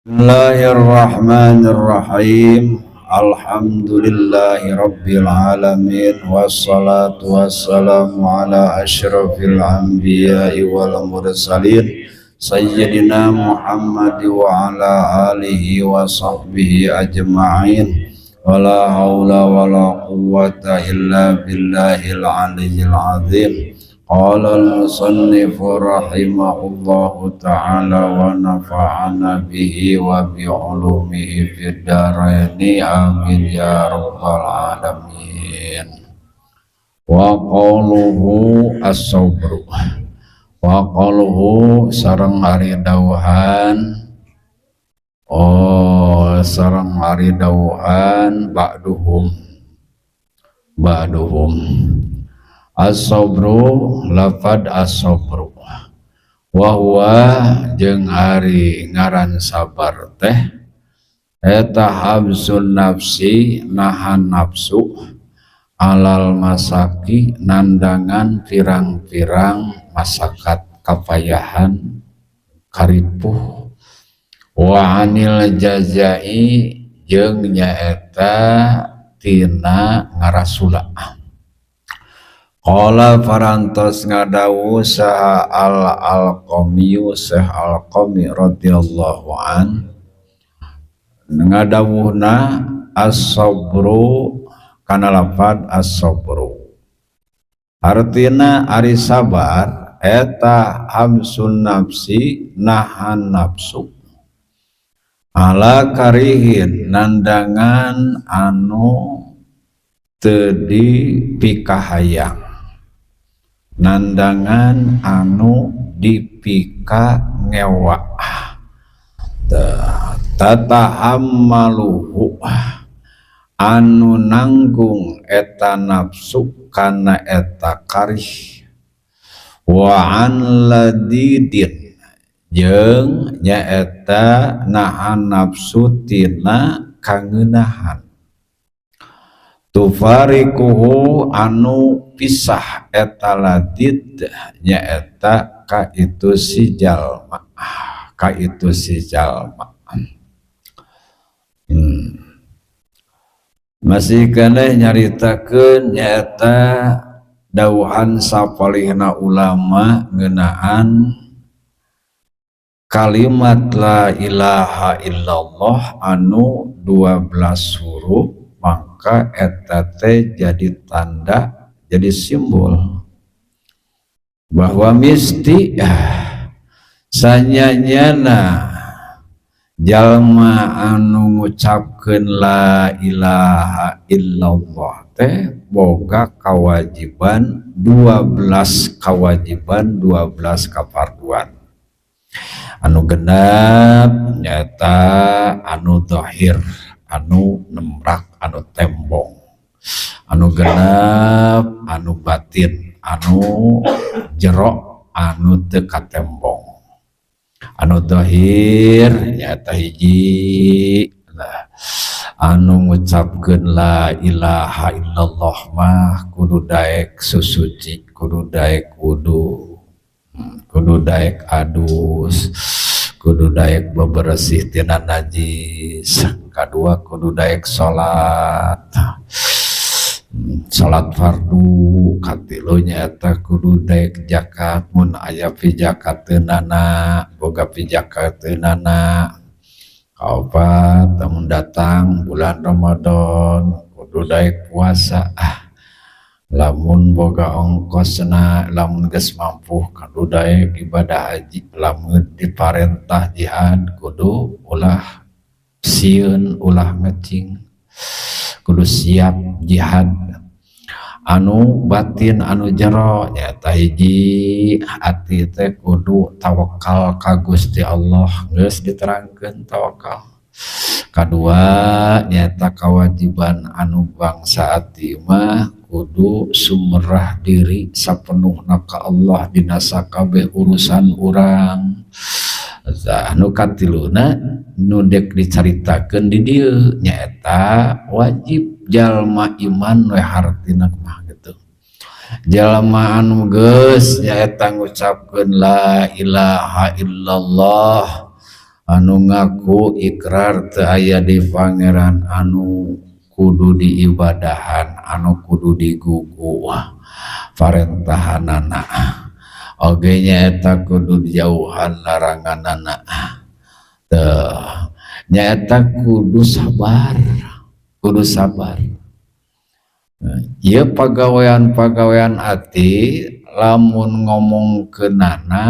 Bismillahirrahmanirrahim. Alhamdulillahi rabbil alamin. Wassalatu wassalamu ala asyrafil anbiya'i wal mursalin Sayyidina Muhammad wa ala alihi wa sahbihi ajma'in. Wala hawla wala quwwata illa billahil aliyyil azim. Qala al-musannifu rahimahullahu ta'ala wa nafa'ana bihi wa bi'ulumihi fid dharaini amin ya rabbal alamin. Wa qawluhu as-sabru wa qawluhu sareng ari dawuhan sareng ari dawuhan ba'duhum as-sabru lafad as-sabru wa huwa jeung ari ngaran sabar teh eta habsun nafsi nahan nafsu alal masaki nandangan pirang-pirang masakat kapayahan karipuh wa anil jazai jeung nyaeta tina ngarasula. Qala farantos ngadawu saha al-Alqamiyu Syekh Al-Qami radhiyallahu an ngadawuhna as-sabru kana lafad as-sabru artina ari sabar eta hamsun nafsi nahan nafsu ala karihin nandangan anu teu pikahayang nandangan anu dipika ngewa tatahammaluhu anu nanggung eta nafsu kana eta karih wa an ladidin jeung nyaeta nahan nafsu tina kangeunahan tufarikuhu anu pisah eta ladid nyaeta ka itu si jalma masih keneh nyaritakeun nyaeta dawuhan sapalihna ulama ngeunaan kalimat la ilaha illallah anu 12 huruf maka eta teh jadi tanda jadi simbol bahwa misti sanyanyana jalma anu ngucapkeun la ilaha illallah teh boga kawajiban 12 kafarduan anu genep nyata anu zahir anu nemrak anu tembong anu genep anu batin anu jero anu teu katembong anu zahir nyata hiji anu ngucapkeun la ilaha illallah mah kudu daek susuci kudu daek wudu kudu daek adus kudu daek bebersih tina najis kadua kudu daek salat fardu katilu nyaeta kudu daek zakat mun aya pijakateunana boga pijakateunana kaopat mun datang bulan Ramadan kudu daek puasa lamun boga ongkosna lamun geus mampu kudu daek ibadah haji lamun diparentah jihad kudu ulah sieun ulah ngecing kudu siap jihad anu batin anu jero nyaeta hiji ati teh kudu tawakal ka Gusti Allah geus diterangkeun tawakal kadua nyaeta kewajiban anu bangsa ati mah kudu sumrah diri sapenuhna ka Allah dina sakabeh urusan urang. Anu katiluna nu dek dicaritakeun di dieu nyaeta wajib jalma iman we hartina mah gitu. Jalma anu geus nyaeta ngucapkeun la ilaha illallah anu ngaku ikrar teu aya di pangeran anu kudu diibadahan anu kudu digugu parentahanana oge nyaeta kudu dijauhan laranganana teu nyaeta kudu sabar ieu pagawean ati lamun ngomongkeunana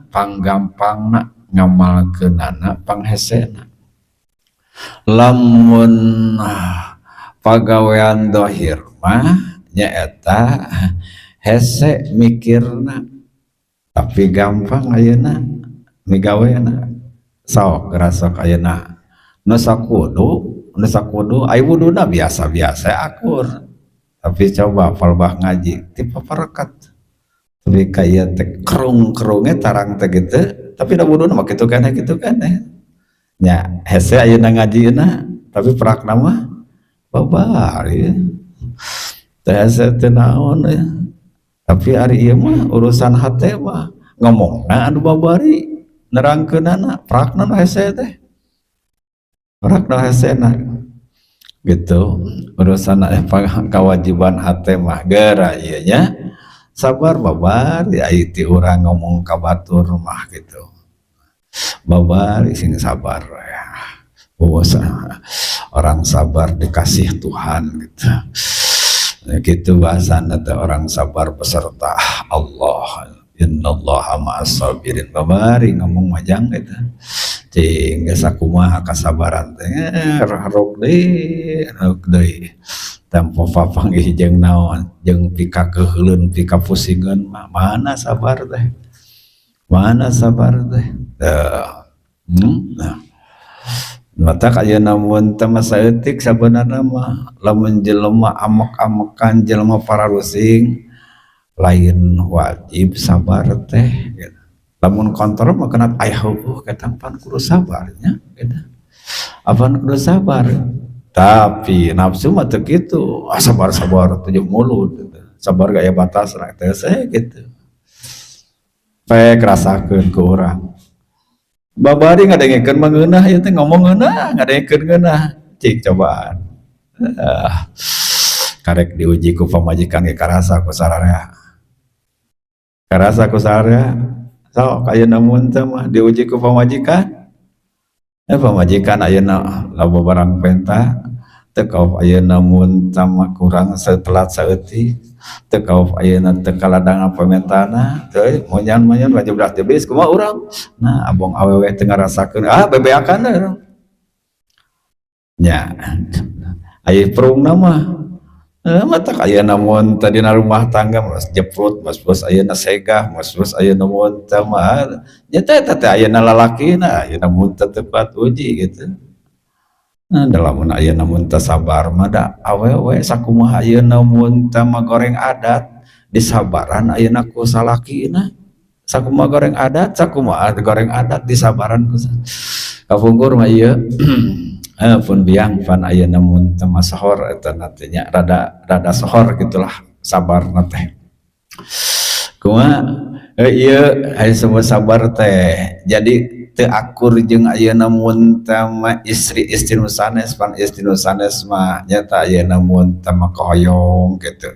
panggampangna ngamalkeunana panghesena lamun pagawean dohir mah nyaeta hese mikirna tapi gampang ayeuna migawena sok rasok ayeuna nu sakudu ai wuduna biasa-biasa akur tapi coba palbah ngaji ti paparekat tapi kaya teh kerung-kerungnya tarang teh gitu tapi da wuduna mah kitu keneh nya hese ayeuna ngajieuna tapi prakna mah babari teh hese teh naon ya tapi ari ieu mah urusan hate mah ngomongna anu babari nerangkeunana prakna nu hese teh prakna hesena gitu urusan kewajiban hate mah gara ieu nya sabar babari aya ti urang ngomong ka batur mah gitu babari sing sabar ya orang sabar dikasih Tuhan gitu gitu bahasana teh orang sabar beserta Allah innallaha ma'as sabirin babari ngomong majang gitu cing geus sakumaha kasabaran teh rok deui tanpa papanggih jeung naon jeung pika keheulun pika pusingeun mah mana sabar teh nah mata kaya namun tema saeutik sabenerna mah lamun jelema amek-amekan jelema pararusing lain wajib sabar teh gitu. Lamun kontrol mah kenapa aya ketampan kudu sabarnya gitu. Apaan kudu sabar tapi nafsu mah teu kitu sabar tujuh mulut gitu. Sabar gaya batas teh gitu pek rasakeun ku urang babari ngadengkeun mangeunah ieu teh ngomong ngeunah ngadengkeun ngeunah cik cobaan karek diuji ku pamajikan ge karasa ku sararea sok ayeuna mun teh mah diuji ku pamajikan pamajikan ayeuna loba barang penta teu kauf ayeuna mun sama kurang setelat saeutik teu kauf ayeuna teu kaladang pamentana teu monyan wajib beras tebis kumaha urang nah abong awewe teu ngarasakeun bebeakan teh nya aya perungna mah mata ayeuna mun tadina rumah tangga mas jeprut mas bos ayeuna segah mas bos ayeuna mun teh mah nya teh ayeuna lalakina ayeuna mun teh tepat uji gitu. Nah, dalam ayeuna mun teu sabar mah da awewe sakumaha ayeuna mun teu goreng adat disabaran ayeuna ku salakina sakumaha goreng adat disabaran ku kapungkur mah ieu pun biang pan ayeuna mun teu masahor eta nantinya rada sohor gitulah sabarna teh kumaha ieu aya semua sabar teh jadi teu akur jeung ayeuna mun teh istri nu sanes pan istri nu sanes mah nyata ayeuna mun teh kohoyong gitu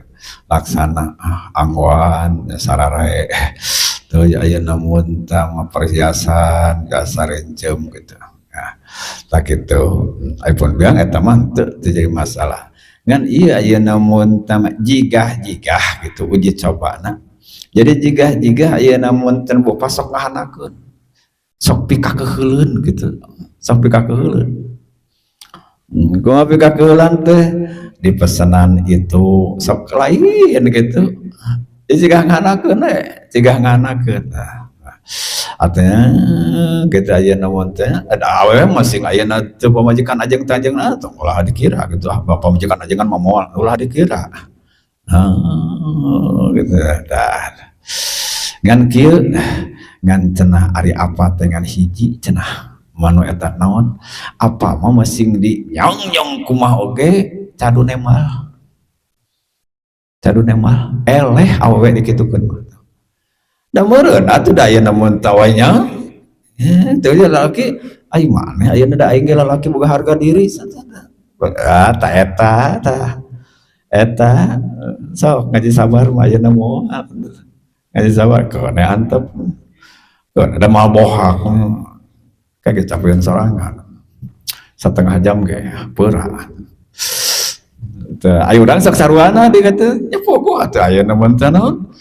laksana anggoan sararae teu ayeuna mun teh perhiasan gasarencem gitu nah tak kitu iPhone biang eta mah teu jadi masalah ngan ieu ayeuna mun teh jigah-jigah gitu uji cobana jadi jigah-jigah ayeuna mun teh boga sok ngahanakeun sok pika keheulun gitu sok pika keheulun kumaha pika keheulan teh di pesanan itu sok lain gitu jigah nganakeun artinya kita ayeuna mun teh ada awewe masing ayeuna teu pamajikan ajeng-tajengna tong ulah dikira gitu bapak pamajikan ajengan mah moal ulah dikira gitu dah ngan kieu ngan cenah ari apa teh ngan hiji cenah manu eta naon apa mah masing di nyong kumaha oge cadu nemal eleh awewe dikitukeun da meureun atuh da ayeuna mun tawanya teu lalaki Ai mana ayeuna da aing ge lalaki boga harga diri ta eta sok ngaji sabar mah ayeuna moal ngaji sabar kone antep kone ada mal bohak kaget capeun sorangan setengah jam ge peurah ayo urang sok saruana di kata nya pogo atuh ayeuna mun teh naon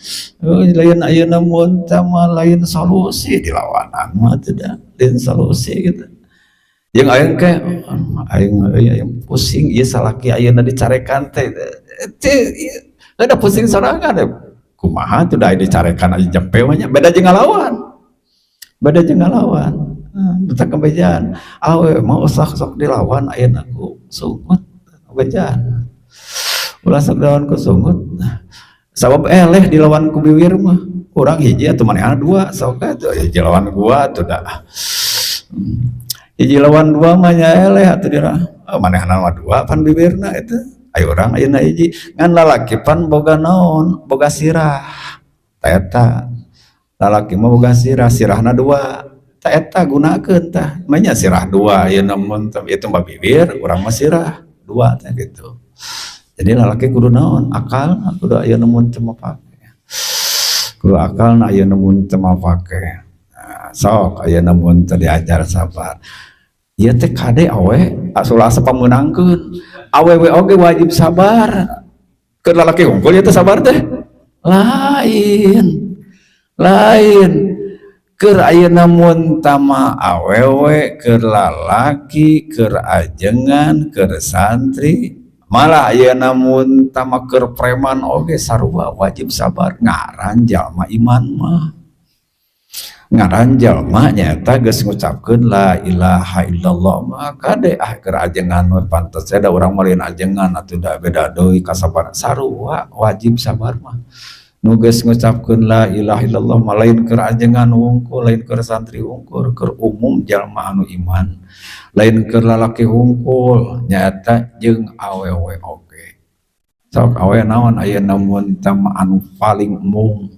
lain ayeuna mun teh mah lain solusi di lawanan mah teh da lain solusi gitu yang ayeuna ke aing pusing ieu salaki ayeuna dicarekan teh ada pusing sorangan kumaha tuh da dicarekan aja jampe mah nya beda jeung ngalawan bisa kebejaan awe mau sok dilawan ayeuna ku sungut kebejaan ulah sok dilawan ku sungut sabab eleh dilawan ku biwir mah urang hiji atuh manehna dua sok atuh hiji lawan gua atuh da hiji lawan dua mah nya eleh atuh dira manehna mah dua pan bibirna eta ayo urang ayeuna hiji ngan lalaki pan boga naon boga sirah eta lalaki mah boga sirahna dua ta eta gunakeun tah manya sirah dua ayeuna mun itu mah bibir urang mah sirah dua teh gitu jadi lalaki kudu naon akal kudu ayeuna mun teu mapake kudu akal na ayeuna mun teu mapake sok ayeuna mun teu diajar sabar ieu teh kade awe asulah sapameunangkeun awewe oge wajib sabar keur lalaki unggul ieu teh sabar teh lain keur ayeuna mun tama awewe keur lalaki keur ajengan keur santri malah ayeuna mun tama keur preman oge sarua wajib sabar ngaran jalma iman mah ngaran jalma nyaeta geus ngucapkeun la ilaha illallah mah kade keur ajengan mah pantes da urang mah lain ajengan atuh da beda deui kasabar sarua wajib sabar mah nu geus ngucapkeun la ilaha illallah mah lain keur ajengan wungkul lain keur santri wungkul keur umum jalma anu iman lain keur lalaki wungkul nyaeta jeung awewe oge sok awe naon ayeuna mun tama anu paling mung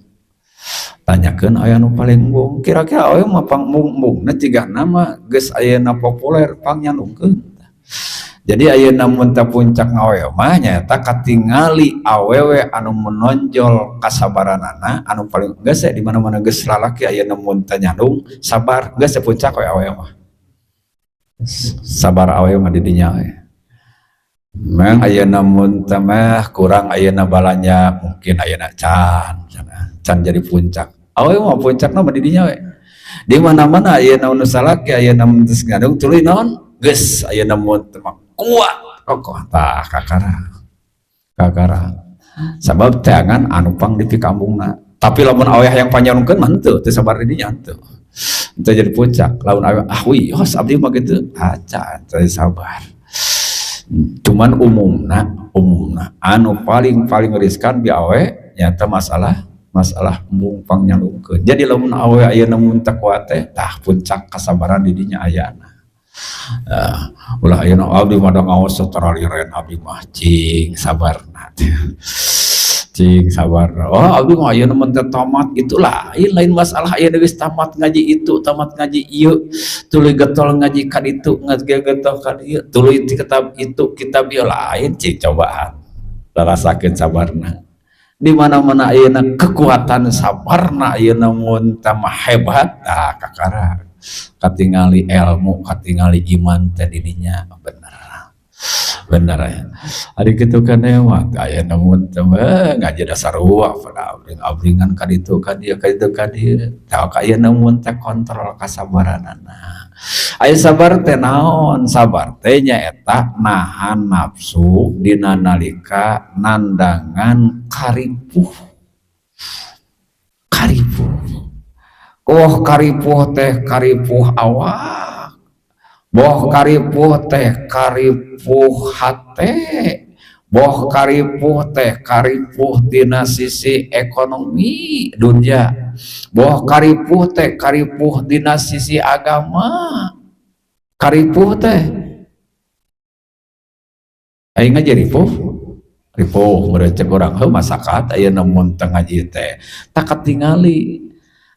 tanyakeun aya anu paling mung kira-kira awe mah pang mung-mungna ciga nama geus ayeuna populer pang nyanungkeun jadi ayeuna mun teh puncak ngawewe mah nyaeta katingali awewe anu menonjol kasabaranana anu paling geus di mana-mana geus lalaki ayeuna mun teh nyandung sabar geus puncak we awewe mah sabar awewe mah di dinya we meng ayeuna mun teh mah kurang ayeuna balanya mungkin ayeuna can jadi puncak awewe mah puncakna mah di dinya we di mana-mana ayeuna nu salaki ayeuna mun geus ngandung tuluy naon geus ayeuna mun teh kuat kokoh tah kakara sabab teangan anu pang di kampungna tapi lamun aweh yang panjangkeun mah henteu teu sabar di dinya henteu jadi puncak lamun aweh wi hos abdi mah kitu aca teu sabar cuman umumna anu paling riskan bi aweh nyata masalah mung pang nyalungkeun jadi lamun aweh ayeuna mun teu kuat teh tah puncak kasabaran di dinya ayana ulah ayeuna abdi mah ngaos secara liren abdi mah cing sabarna cing sabar oh abdi mah ayeuna mun teh tamat itu lain masalah ayeuna geus tamat ngaji itu tamat ngaji ieu tuluy getol ngaji kan itu ngaji getol kan ieu tuluy kitab itu kitab ieu lain cing cobaan rasakeun sabarna di mana-mana ayeuna kekuatan sabarna ayeuna mun teh mah hebat kakara katingali ilmu katingali iman teh didinya bener ya ari kitu kan mah aya namun teh ngaji dasar sarua pada abringan ka ditu ka dieu tah aya namun teh kontrol kasabaranana aya sabar teh naon sabar teh nyaeta nahan nafsu dina nalika nandangan karipuh karipuh teh karipuh awak boh karipuh teh karipuh hate boh karipuh teh karipuh dina sisi ekonomi dunya boh karipuh teh karipuh dina sisi agama karipuh teh aing ngaji ripuh merecek urang heuh masakat aya namun teu ngaji teh tak katingali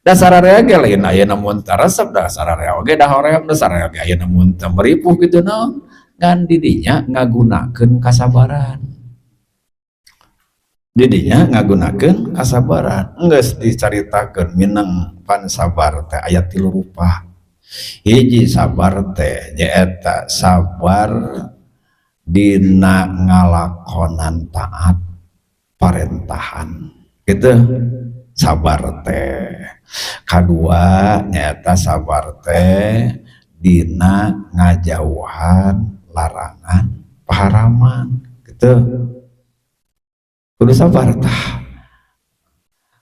dasar area ge lain ayeuna mun teu resep, dasar area oge dah hoream, dasar area ge ayeuna mun teu meripuh kitu naon ngan didinya ngagunakeun kasabaran, didinya ngagunakeun kasabaran. Geus dicaritakeun minang pan sabar teh aya 3 rupa. Hiji sabar teh nyaeta sabar dina ngalakonan taat parentahan gitu sabar teh. Kadua nyaeta sabar teh dina ngajauhan larangan paharaman gitu kudu sabar tah.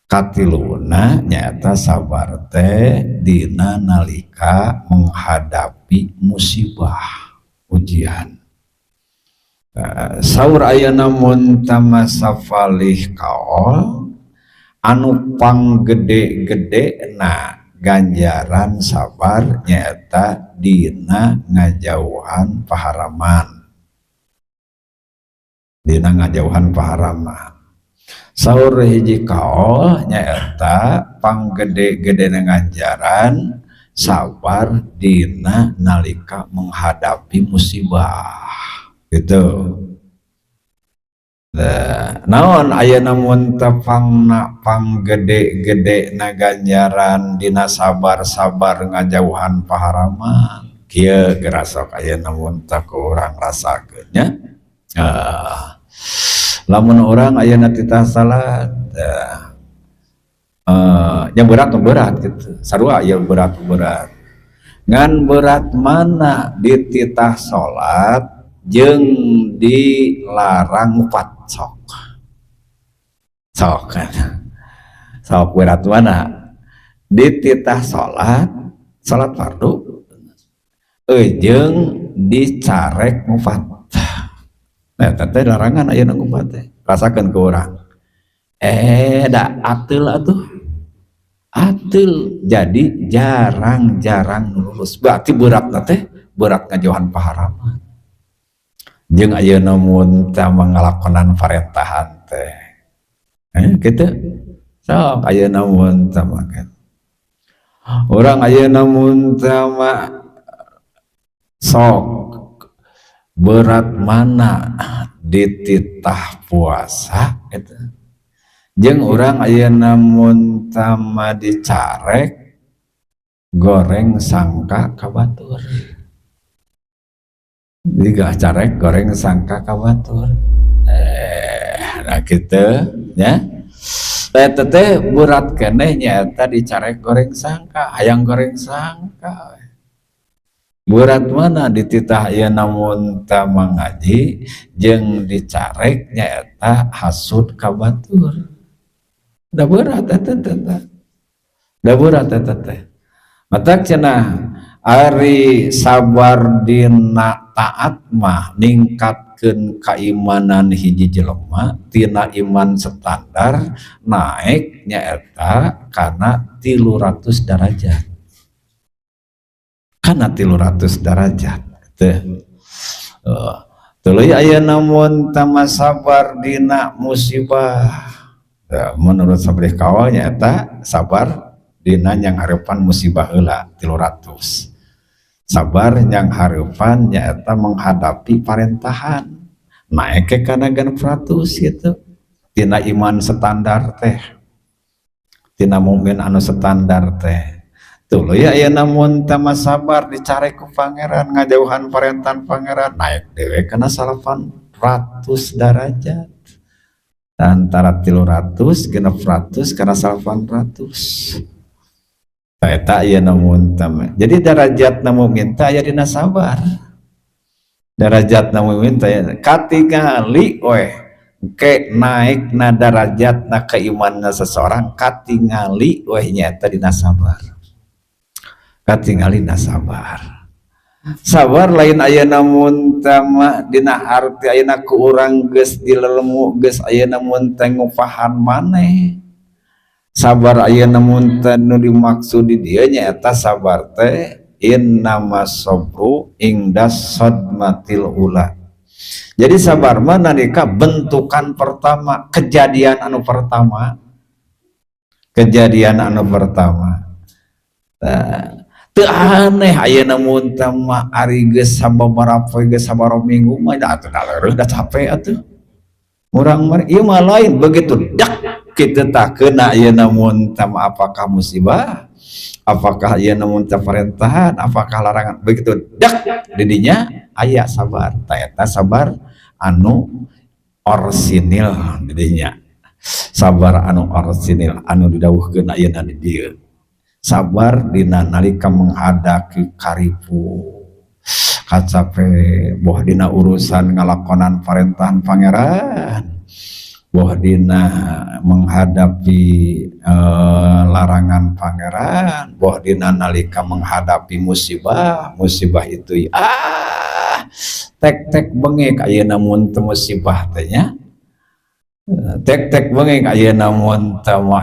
Katiluna nyaeta sabar teh dina nalika menghadapi musibah ujian. Saur ayeuna mun tamasafalih kaol anu panggede-gede na ganjaran sabar nyaeta dina ngajauhan paharaman, dina ngajauhan paharaman. Saur hiji kaol nyaeta panggede-gede ganjaran sabar dina nalika menghadapi musibah gitu. Naon ayeuna mun tepangna panggede-gede na ganjaran dina sabar-sabar ngajauhan paharaman kieu gerasok ayeuna mun teu urang rasakeun nya. Lamun orang ayeuna titah salat yang berat gitu. Sarua aya berat ngan berat mana di titah salat jeung dilarang ngupat sok berat mana di titah salat fardu jeung dicarek ngupat. Nah, teh larangan ayeuna ngupat teh. Rasakeun ke urang. Da ateul atuh. Ateul jadi jarang-jarang lulus. Berarti beratna teh berat ngajauhan paharaman. Jeung ayeuna mun teh mangalakonan parentahan teh. Kitu. Sok ayeuna mun teh makan. Urang ayeuna mun teh sok berat mana di titah puasa gitu. Jeung urang ayeuna mun tama dicarek goreng sangka kabatur. Diga carek goreng sangka kabatur. Nah kitu nya. Eta teh berat keneh nyaeta dicarek goreng sangka, hayang goreng sangka. Berat mana di titah ayeuna mun teu mangaji jeung dicarek nyaeta hasud ka batur. Da berat eta teh. Da berat eta teh. Matak cenah ari sabar dina taat mah ningkatkeun kaimanan hiji jelema tina iman standar naik nyaeta kana 300 derajat. Kana 300 derajat teh. Tuluy ayeuna mun tama sabar dina musibah. Menurut sabrih kawal nyaeta sabar dina yang hareupan musibah heula 300. Sabar yang hareupan nyaeta menghadapi parentahan. Naik ke kana 100 gitu. Tina iman standar teh. Tina mukmin anu standar teh. Tuluy ayeuna mun tama sabar dicarek ku pangeran ngajauhan parentahan pangeran naik dewe kana 800 derajat. Antara 300 genep 100 kana 800. Eta ayeuna mun tama. Jadi derajatna mukmin teh aya dina sabar. Derajatna mukmin teh katingali we ke naikna derajatna keimanna seseorang katingali we nyaeta dina sabar. Katingalina sabar. Sabar lain ayeuna mun tama dina arti ayeuna ku urang geus dilelemu geus ayeuna mun teh ngupahan maneh. Sabar ayeuna mun teh nu dimaksud di dieu nyaeta sabar teh innama sabru ingdas sadmatil ula. Jadi sabar mah nalika bentukan pertama, kejadian anu pertama. kejadian anu pertama. Teu aneh ayeuna mun teh mah ari geus sababaraha poe geus sabaraha minggu mah atuh da capek atuh. Urang mah ieu mah lain begitu dak kitu tah keuna ayeuna mun teh apakah musibah, apakah ayeuna mun teh perintahan, apakah larangan, begitu dak didinya aya sabar. Tah eta sabar anu orsinil didinya. Sabar anu orsinil anu didawuhkeun ayeuna di dieu. Sabar dina nalika menghadapi karipu kacape boh dina urusan ngalakonan parentahan pangeran, boh dina menghadapi larangan pangeran, boh dina nalika menghadapi musibah itu tek bengek ayeuna mun teu musibah teh nya, tek bengek ayeuna mun tama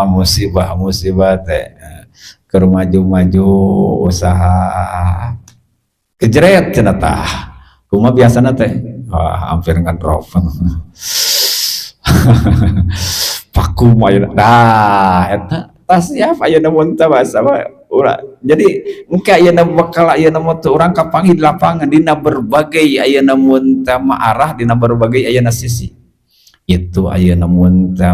musibah teh keur maju usaha kejeret cenah tah kumaha biasana teh hampir ngandrop pakum ayeuna eta tah siap ayeuna mun teh basa ulah. Jadi engke ayeuna bakal ayeuna mun teu urang kapanggih di lapangan dina berbagai ayeuna mun teh arah dina berbagai ayeuna sisi. Itu ayeuna mun teh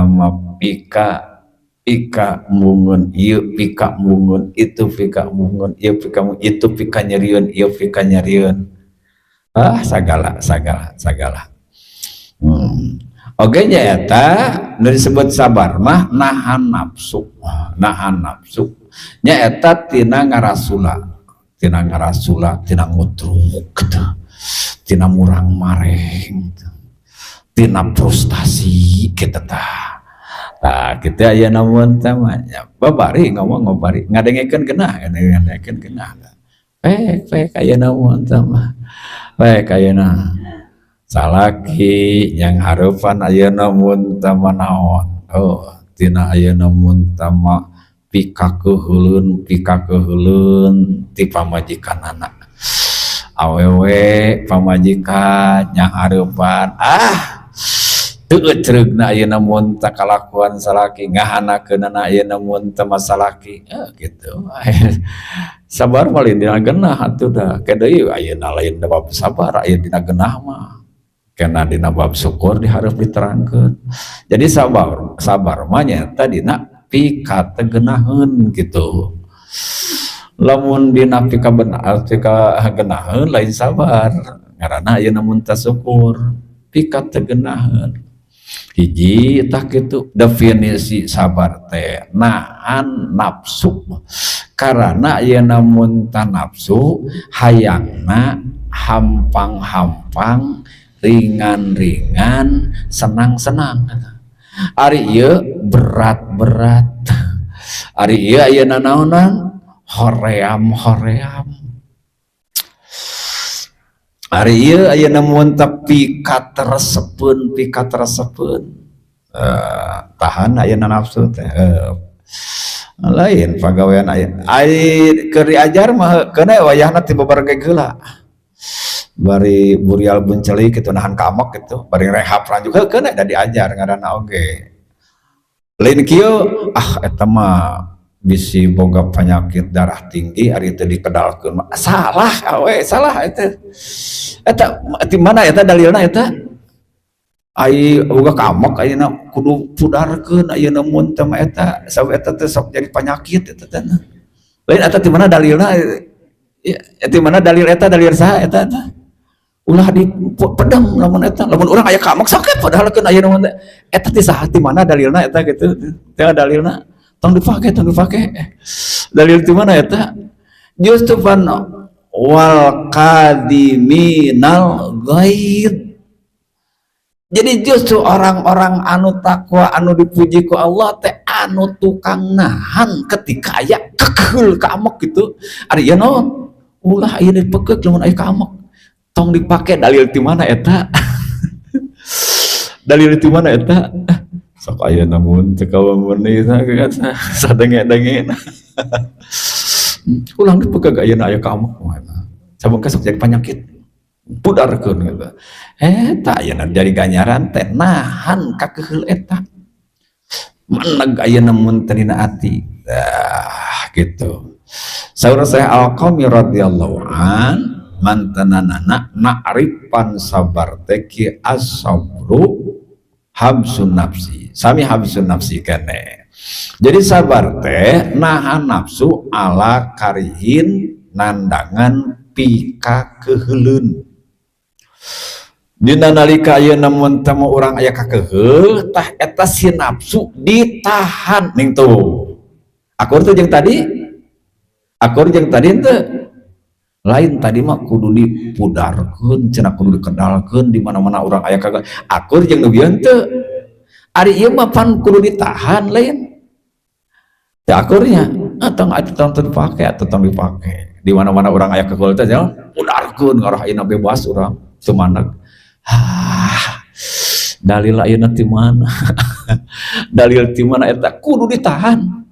pika mungun ieu pika mungun itu pika mungun ieu pika mungun itu pika nyerieun ieu pika nyerieun sagala oge nya eta nu disebut sabar mah nahan nafsu nya eta tina ngarasula tina ngutruk tina murang mareng tina frustasi kita tah. Nah, kita ayeuna mun teh mah babari ngomong ngadengekeun genah pek ayeuna mun teh mah pek ayeuna salaki yang hareupan ayeuna mun teh mah naon tina ayeuna mun teh mah pikakeheulun ti pamajikanana awewe pamajikan yang hareupan teu ceureugnna ayeuna mun teh kalakuan salaki ngahanakeunana ayeuna mun teh masalaki gitu. Sabar mah lain dina genah atuh da kedeui ayeuna lain da bab sabar aya dina genah mah kena dina bab syukur dihareup diterangkeun. Jadi sabar mah nyata dina pikategenaheun gitu. Lamun dina pikagenaheun lain sabar ngaranna ayeuna mun teh syukur pikategenaheun. Hiji tah kitu definisi sabar teh nahan nafsu karena ayeuna mun tah nafsu hayangna hampang-hampang ringan-ringan senang-senang ari ieu berat-berat ari ieu ayeuna naonan hoream ari ieu ayeuna mun teh pikateresepeun tahan ayeuna nafsu teh lain pagawean ai keur diajar mah keuna wayahna ti babarge geula bari burial benceli kitu nahan kamak kitu bari rehab lanjut keuna da diajar ngaranna oge lain kieu eta mah bisi boga penyakit darah tinggi ari teu dikedalkeun salah eta di mana eta dalilna eta ai boga kamak ayeuna kudu pudarkeun ayeuna mun teh eta sabab eta teh sok jadi penyakit eta teh lain eta di mana dalilna di mana dalil eta dalil saha eta ulah di pedang lamun eta lamun urang aya kamak sakit padahal keun ayeuna mun eta ti saha di mana dalilna eta kitu teh dalilna tong dipake dalil di mana eta justru pan wal qadiminal ghaid. Jadi justru orang-orang anu takwa anu dipuji ku Allah teh anu tukang nahan ketika aya kekeul kamek gitu ari ieu naon ulah ieu dipekeuk lamun aya kamek tong dipake dalil di mana eta dalil di mana eta sok aya namun teu kawameuni sadenge-denge ulang dipegang ayeuna aya kamu sabung sok jadi penyakit pudarkeun gitu eta ayeuna jadi ganjaran teh nahan kakeheul eta maneg ayeuna mun teu dina ati. Gitu. Saur Syekh Al-Qami radhiyallahu an mantanana na'rifan sabar teh ki as-sabru habsun nafsi. Sami habsun nafsi kene. Jadi sabar teh nahan nafsu ala karihin nandangan pika keheulun. Dina nalika ayeuna mun teu urang aya kakeuheul tah eta si nafsu ditahan ning tuh. Akur teh jeung tadi teu lain tadi mah kudu dipudarkeun cenah kudu dikedalkeun di mana-mana urang aya kakeuheul. Akur jeung nu bieu teu. Ari ieu mah pan kudu ditahan lain. Ya akurnya tong dipake di mana-mana orang aya kakeuheul teh pudarkeun ngarah ayeuna bebas urang teu maneg. Dalil ayeuna ti mana? Dalil ti mana eta kudu ditahan.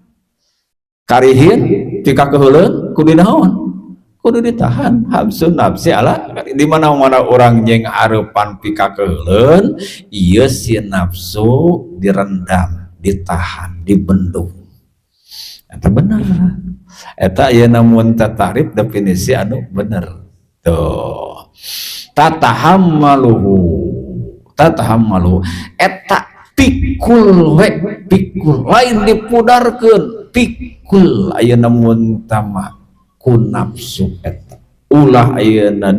Karihin ti kakeuheulun kudu naon? Kudu ditahan. Habsun nafsi ala di mana-mana orang jeung hareupan pi kakeuheulun ieu si nafsu direndam, ditahan, dibendung. Eta bener. Eta ayeuna mun tatarif definisi anu bener. Tuh. Tatahammaluhu eta pikul lain dipudarkeun pikul ayeuna mun tama ku nafsu eta ulah ayeuna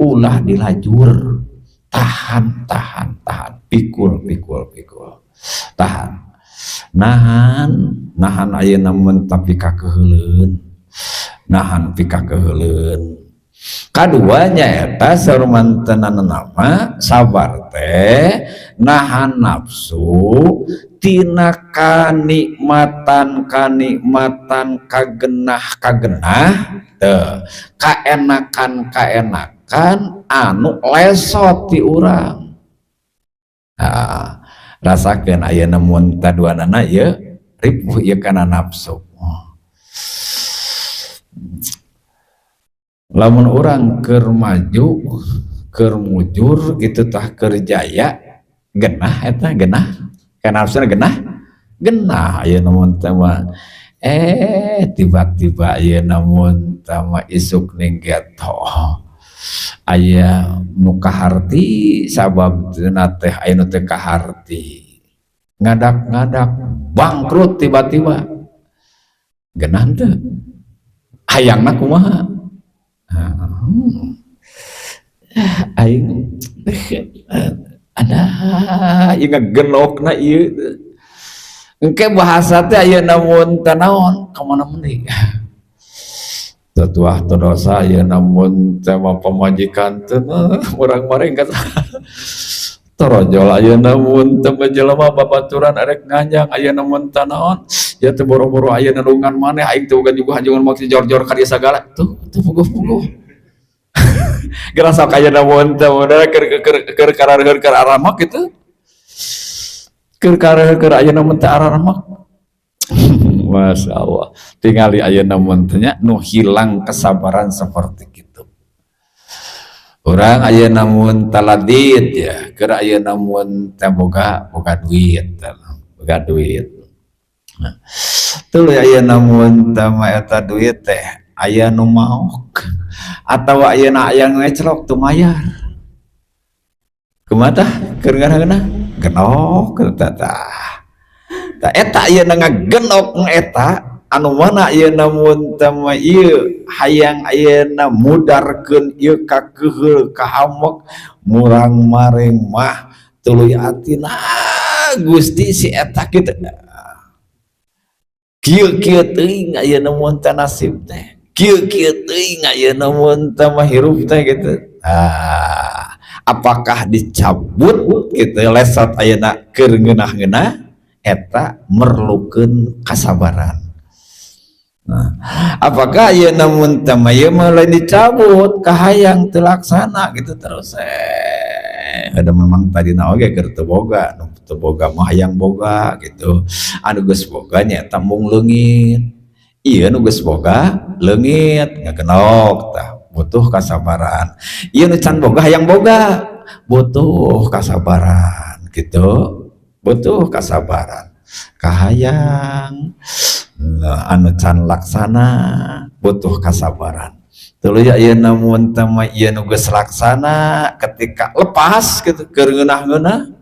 ulah dilajur tahan pikul tahan nahan ayeuna mun tapi kakeuheulun nahan pikakeuheulun. Kaduanya eta sarmantenana nama sabar teh nahan nafsu tina kanikmatan kagenah teh kaenakan anu lesot ti urang. Rasakeun ayeuna mun taduanana ieu ripuh ieu kana nafsu. Lamun orang keur maju keur mujur gitu tah keur jaya genah eta genah kana nafsuna genah ayeuna mun teh mah tiba-tiba ayeuna mun teh mah isuk ning geto aya nu kaharti sabab teh ayeuna teh kaharti ngadak bangkrut tiba-tiba genah teh hayangna kumaha aing ada ieu ngagenokna ieu engke bahasa teh ayeuna mun teh naon ka mana meuni tuah dosa ayeuna mun teh pamajikan teh urang mareng kata torojol ayeuna mun teh jelema babaturan arek nganjang ayeuna mun teh naon ya teh boro-boro ayeuna nulungan maneh aing teh boga juga hanjungan maksud jor-jor ka dieu sagala tuh puguh-puguh gerasa ayeuna mun teh keur karareuheun keur aramak kitu keur karareuheun keur ayeuna mun teh aramak masyaallah tingali ayeuna mun teh nya nu hilang kesabaran seperti kitu. Urang ayeuna mun taladit ya keur ayeuna mun teh boga duit. Tuluy ayeuna mun teh eta duit teh aya nu maok atawa ayeuna aya nu ngeclok teu mayar. Kumaha tah keur ngaranna genok tah. Tah eta ayeuna ngagenok eta anu mana ayeuna mun teh ieu hayang ayeuna mudarkeun ieu kakeuheul ka amek murang maring mah tuluy atina Gusti si eta kitu kieu teuing ayeuna mun teh nasib teh kieu teuing ayeuna mun teh hirup teh gitu. Apakah dicabut gitu lesot ayeuna keur ngeunah-ngeunah eta merlukeun kasabaran. Apakah ayeuna mun teh ieu mah lain dicabut kahayang teu laksana gitu terus ada memang tadi oge keur teu boga nu teu boga mah hayang boga gitu anu geus boga nyaeta mung leungit ieu nu geus boga leungit ngagenok tah butuh kasabaran ieu nu can boga hayang boga butuh kasabaran gitu butuh kasabaran kahayang anu can laksana butuh kasabaran. Tuluy ayeuna mun teu ieu nu geus laksana ketika lepas gitu keur ngeunah-ngeunah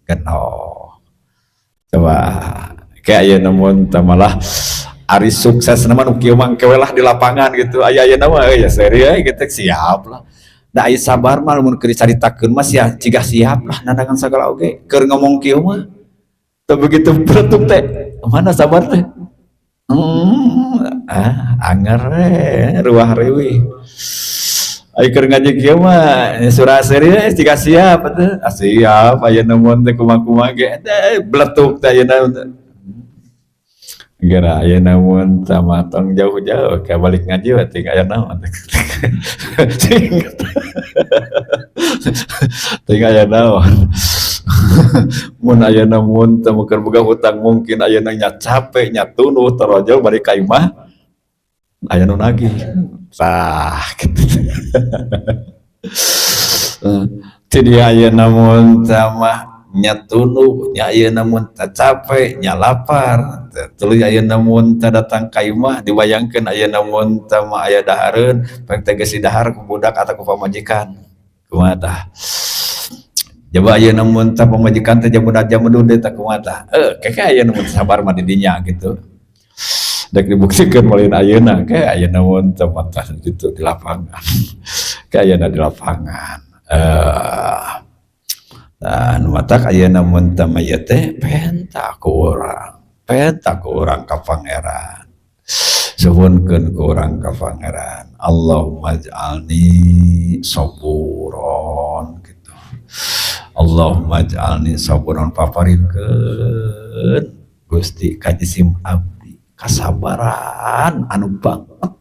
genoh. Coba kayak ayeuna mun teu malah ari sukses nama nu kieu mangke lah di lapangan gitu. Aya-ayana mah ya serius gitu siap lah. Da aya sabar mah mun keur dicaritakeun mah sia cigah siap lah nandangan sagala oge. Keur ngomong kieu mah teu begitu peletuk teh. Mana sabar teh? Anger ruah rewi. Ai keur ngaji kieu mah surah serius cigah siap teh. Siap ayeuna mun teh kumaha-kumaha ge teh beletuk teh ayeuna. Gara ayeuna mun sama tong jauh-jauh ka balik ngaji we ting aya naon ting aya naon mun ayeuna mun teu keur boga hutang mungkin ayeuna nya capek nya tunuh tarojol balik ka imah aya nu nagih tah kitu jadi ayeuna mun sama nya tunu nya ayeuna mun teu capek nya lapar tuluy ayeuna mun teu datang ka imah dibayangkeun ayeuna mun teu mah aya dahareun pang teh geus didahar ku budak atawa ku pamajikan kumaha tah coba ayeuna mun teh pamajikan teh jamudud teh kumaha tah keke ayeuna mun sabar mah di dinya gitu dek dibuktikan malin ayeuna kayak ayeuna mun teu mah gitu di lapangan kayak ayeuna di lapangan dan matak ayeuna mun teu mah ieu teh penta ku urang ka pangeran suhunkeun ku urang ka pangeran Allahumma ij'alni saburon gitu Allahumma ij'alni saburon paparinkeun Gusti ka jisim abdi kasabaran anu banget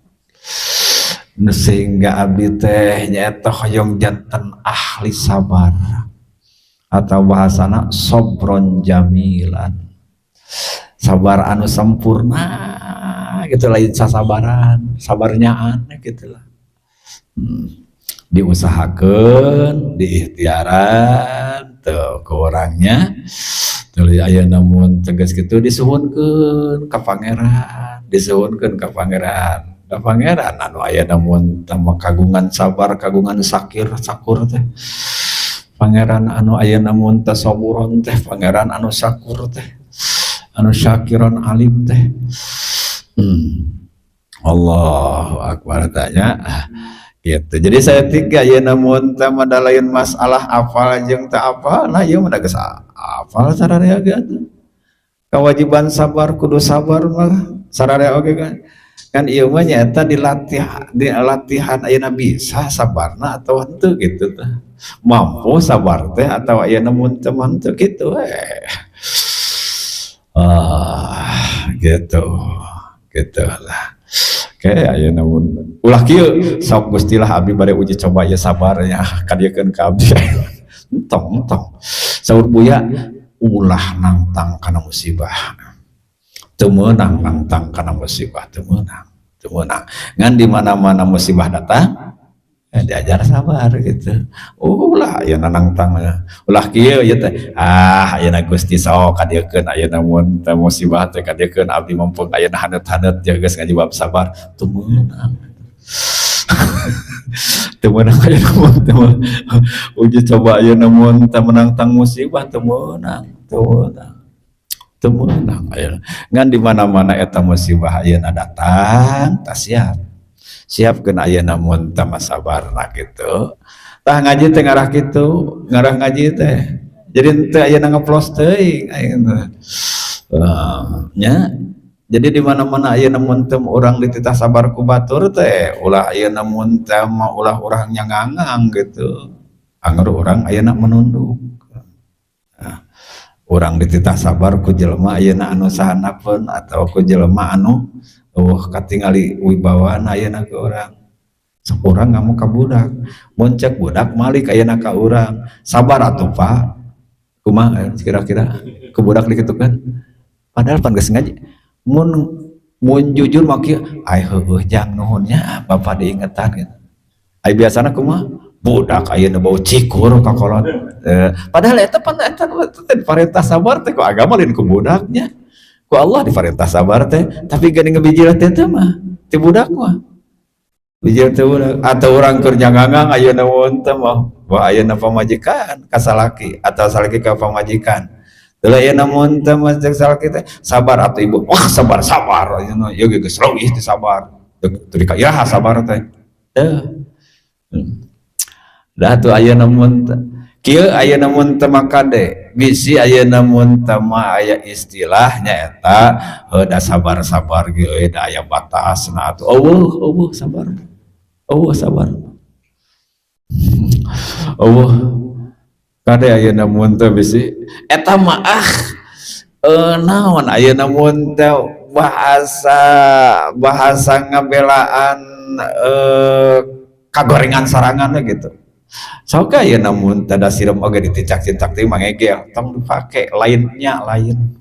sehingga abdi teh nyaeta hoyong janten ahli sabar atau bahasana sobron jamilan sabar anu sempurna gitu lain sasabaran sabarnyaan gitu lah diusahakeun diikhtiaran teu kurangnya tuluy ayeuna mun tegas kitu disuhunkeun ka pangeran ka pangeran anu ayeuna mun teu kagungan sabar kagungan sakur teh pangeran anu ayeuna mun teh saburon teh pangeran anu sakur teh anu syakiron alim teh Allahu akbar tanya gitu. Jadi saya tiga ayeuna mun teh mah lain masalah apal jeung teu apal nah ieu mah geus apal sararea teh kewajiban sabar kudu sabar mah sararea oge kan ieu mah nyaeta latihan ayeuna bisa sabarna atau henteu gitu teh mampu sabar teh atau ayeuna mun teu manteu kitu gitu lah kayak ayeuna mun ulah kieu sok Gusti lah abdi bade uji coba ieu sabarnya kadiekeun ka abdi tong saur Buya ulah nangtang kana musibah teu meunang nangtang kana musibah teu meunang ngan di mana-mana musibah datang diajar sabar gitu ulah ayeuna nangtang ulah kieu ieu teh ayeuna Gusti sok kadiekeun ayeuna mun teh musibah teh kadiekeun abdi mumpung ayeuna haneut-haneut geus ngaji bab sabar teu meunang teu meunang ayeuna mun teh uji coba ayeuna mun teh menantang musibah teu meunang ayeuna ngan di mana-mana eta musibah ayeuna datang tah siapkeun ayeuna mun teh sabarna kitu tah ngaji teh ngarah kitu ngarah ngaji teh jadi teu ayeuna ngeplos teuing ayeuna nya jadi di mana-mana ayeuna mun teh urang dititah sabar ku batur teh ulah ayeuna mun teh mah ulah urang nyangangang gitu angger urang ayeuna menunduk urang dititah sabar ku jelema ayeuna anu sahanapeun atau ku jelema anu katingali wibawana ayeuna ke urang sok urang ngamu ka budak mun cek budak malik ayeuna ka urang sabar atuh Pak kumaha kira-kira ke budak dikitu kan padahal pan geus ngaji mun jujur mah kieu ai heueuh jang nuhunnya Bapak diingetan gitu ai biasana kumaha budak ayeuna bau cikur ka kolot. Padahal eta diparentah sabar teh ku agama lain ku budaknya. Ku Allah diparentah sabar teh, tapi geuning ngabijil teh mah ti budak mah. Bijil teh budak atau urang keur jangangang ayeuna mun teh mah wah ayeuna pamajikan ka salaki atau salaki ka pamajikan. Teu ayeuna mun teh mah cek salaki teh sabar atuh ibu. Wah sabar ayeuna ieu geus leuwih teh sabar. Teu dikairaha sabar teh. Dah tuh ayeuna mun kieu ayeuna mun teu makade bisi ayeuna mun teu mah aya istilahnya eta heuda sabar-sabar ge da aya batasna atuh eueuh sabar eueuh kade ayeuna mun teu bisi eta mah naon ayeuna mun teu bahasa ngabelaan kagorengan sarangan gitu. Soalnya ya namun tada siram oge diticak-cicak teh mangegel tong dipake lainnya lain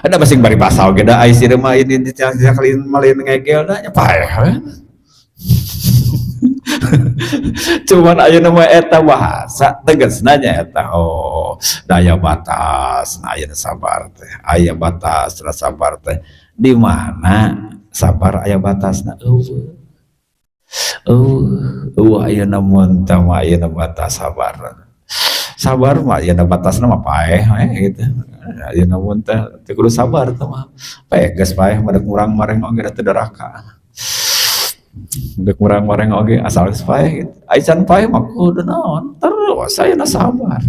ada basing bari basal oge da ai siram mah ini dicak-cicak lain ngegel da nya paeh cuman ayeuna mah eta bahasa tegasna nya eta daya batas ayeuna sabar teh aya batas sabar teh di mana sabar aya batasna ayeuna mun teh mah ayeuna batas sabar mah ayeuna batasna mah paeh gitu ayeuna mun teh teu kudu sabar teh mah paeh geus paeh madeg urang mareng oge da teu deraka dek urang mareng oge asal geus paeh gitu ai can paeh mah kudu naon terus ayeuna sabar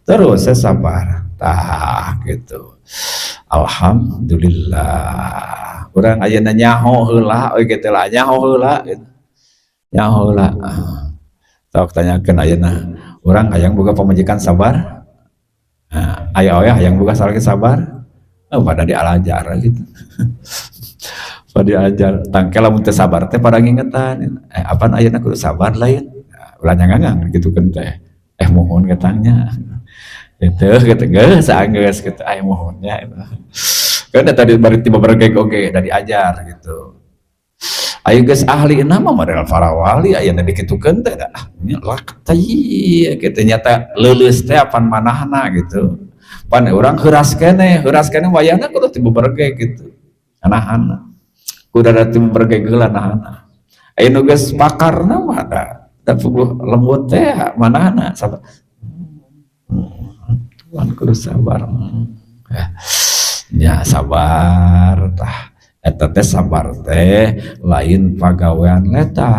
terus saya sabar tah gitu alhamdulillah urang ayeuna nyaho heula oge teh lah nyaho heula gitu nyaho lah sok tanyakeun ayeuna urang hayang boga pamajikan sabar aya oe hayang boga salaki sabar pada dialajar gitu pada diajar tangkel lamun teu sabar teh pada ngingetan apaan ayeuna kudu sabar lain ulah nyangangang gitu kan teh mohon katanya gitu geus saanggeus gitu mohonnya kan tadi bari tiba bergeg oge da diajar gitu. Ayo guys ahli nama model farawali ayeuna dikitukeun teh dah nya teh kitu nyata leuleus teh apan manahna gitu pan urang heuras keneh wayahna kudu ti beberge gitu anahana kudu ada ti beberge geula anahana aya nu geus pakarna mah da puguh lembut teh manahna sabar tuan kudu sabar ya sabar tah eta teh sabar teh lain pagawean leta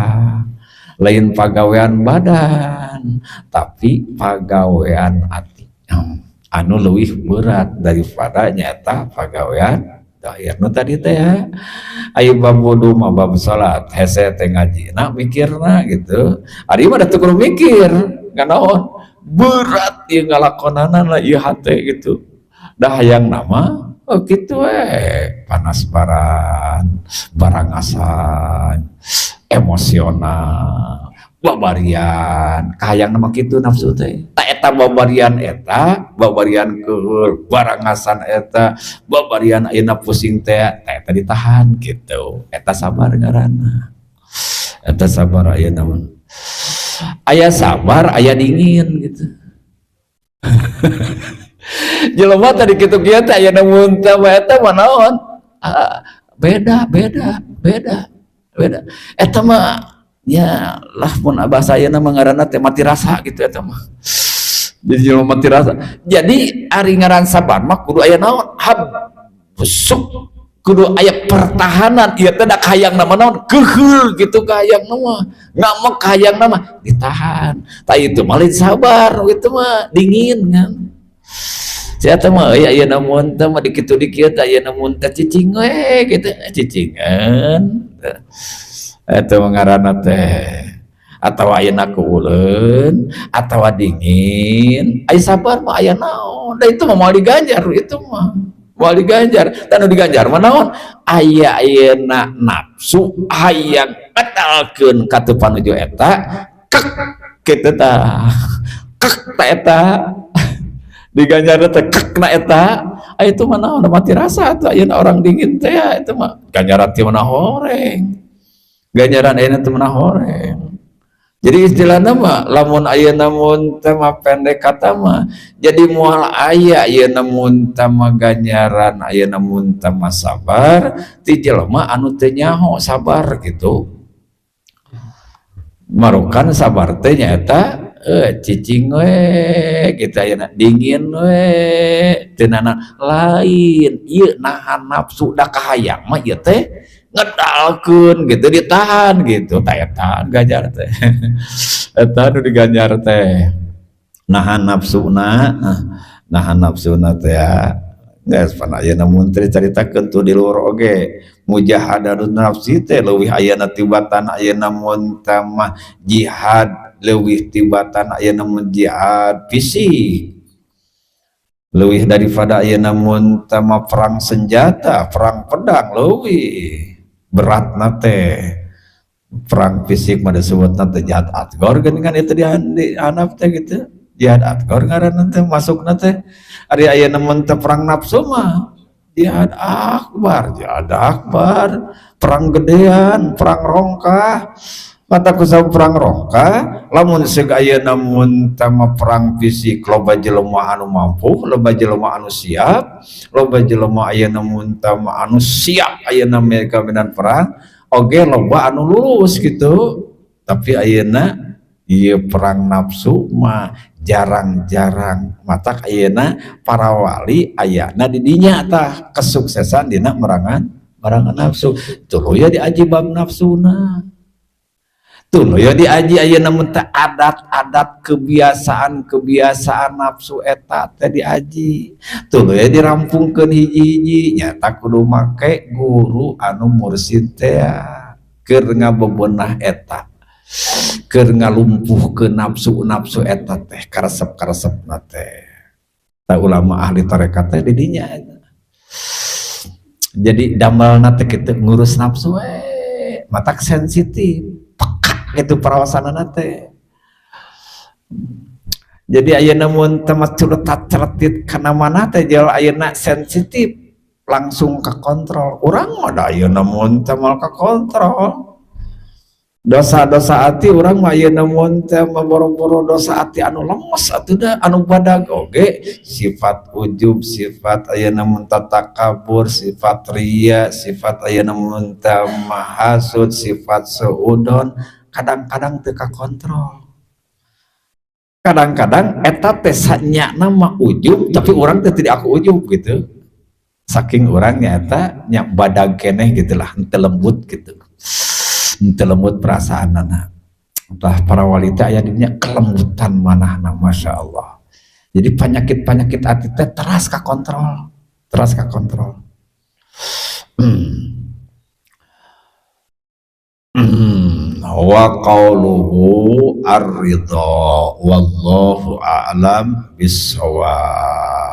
lain pagawean badan tapi pagawean ati anu leuwih berat daripada nyata pagawean zahir nu tadi teh aya bab wudu mah bab salat hese teh ngajina mikirna gitu ari mah da teu kudu mikir nganaon berat ieu ngalakonanan lah ieu hate gitu dah hayang nama gitu panas barangasan emosional babarian kahayang nama gitu nafsu teh tak eta babarian keul barangasan eta babarian ayeuna pusing teh eta ditahan gitu eta sabar ngaranna eta sabar ayeuna aya sabar aya dingin gitu jelema tadi kitu kieu teh aya mun teh eta mah naon beda eta mah ya lah mun bahasa ayeuna mah ngaranna teh mati rasa gitu eta mah jadi jelema mati rasa jadi ari ngaran sabar mah kudu aya naon busuk kudu aya pertahanan ieu teh da hayang nama naon keheul gitu ka hayang mah ngamek hayang mah ditahan tah itu mah lain sabar gitu mah dingin kan siapa mah ya namun teh mah dikitu-dikitu aya namun teh cicing we gitu cicingan eta ngaranna teh atawa ayeuna kuuleun atawa dingin aya sabar mah aya naon da itu mah moal diganjar itu mah moal diganjar tanu diganjar mah naon aya ayeuna nafsu hayang batalkeun ka teu panuju eta kek kitu tah kek ta eta diganjar teh kekna eta itu mana udah mati rasa tuh ayeuna orang dingin teh itu mah ganjaran ti mana horeng ganjaran ayeuna teh mana horeng Jadi istilah nama lamun aya namun tema pendek kata mah jadi mual aya aya namun tema ganjaran aya namun tema sabar ti jelema anu teu nyaho sabar gitu marukan sabar teh nyaeta cicing we kita aya dingin we teunana lain ieu nahan nafsu da kahayang mah ieu teh ngedalkeun gitu ditahan gitu tahan gajar teh eta nu diganjar teh nahan nafsuna teh ya geus pan ayeuna mun caritakeun tu di luhur oge mujahadatun nafsi teh leuwih ayeuna tibatan ayeuna mun tamah jihad leuwih tibatan ayeuna mun jihad fisik leuwih daripada ayeuna mun tamah perang senjata perang pedang leuwih berat nate perang fisik pada disebut nanti jihad akbar kan itu di anak teh gitu jihad akbar ngaran nanti masuk nanti hari ayah nemen perang nafsu mah jihad akbar perang gedean perang rongkah mata kusab perang rongkah lamun seg aya namun tama perang fisik loba jelema anu mampu loba jelema anu siap loba jelema aya namun tama anu siap aya mereka medan perang oge loba anu lulus gitu tapi ayeuna ieu perang nafsu mah jarang-jarang matak ayeuna para wali ayana di dinya tah kesuksesan dina merangan nafsu tuluy diaji bab nafsuna tuh ya diaji ayeuna mun teh adat-adat kebiasaan nafsu eta teh diaji tuh ya dirampungkeun hiji-hiji nyata kudu make guru anu mursid teh keur ngabebenah eta keur ngalumpuhkeun nafsu eta teh karesep-karesepna teh ulama ahli tarekat teh di dinya jadi damelna teh kitu ngurus nafsu matak sensitif itu perawasan nate jadi ayeuna mun temat culetat celetit kana mana teh jauh ayeuna sensitif langsung ke kontrol urang mah da ayeuna mun teh mal ka kontrol dosa-dosa ati urang mah ayeuna mun teh boro-boro dosa ati anu lemes atuh da anu badag oge sifat ujub sifat ayeuna mun takabur sifat riya sifat ayeuna mun teh mahasud sifat seudon kadang-kadang teu kontrol kadang-kadang eta teh sanyana mah ujub tapi orang teh tidak aku ujub gitu saking orangnya eta nya badag keneh gitulah henteu lembut gitu henteu lembut perasaanana tah para wali teh aya dinya kelembutan manahna Masya Allah jadi penyakit-penyakit hati teh teras ka kontrol wa qauluhu ar-ridha wallahu a'lam bissawab.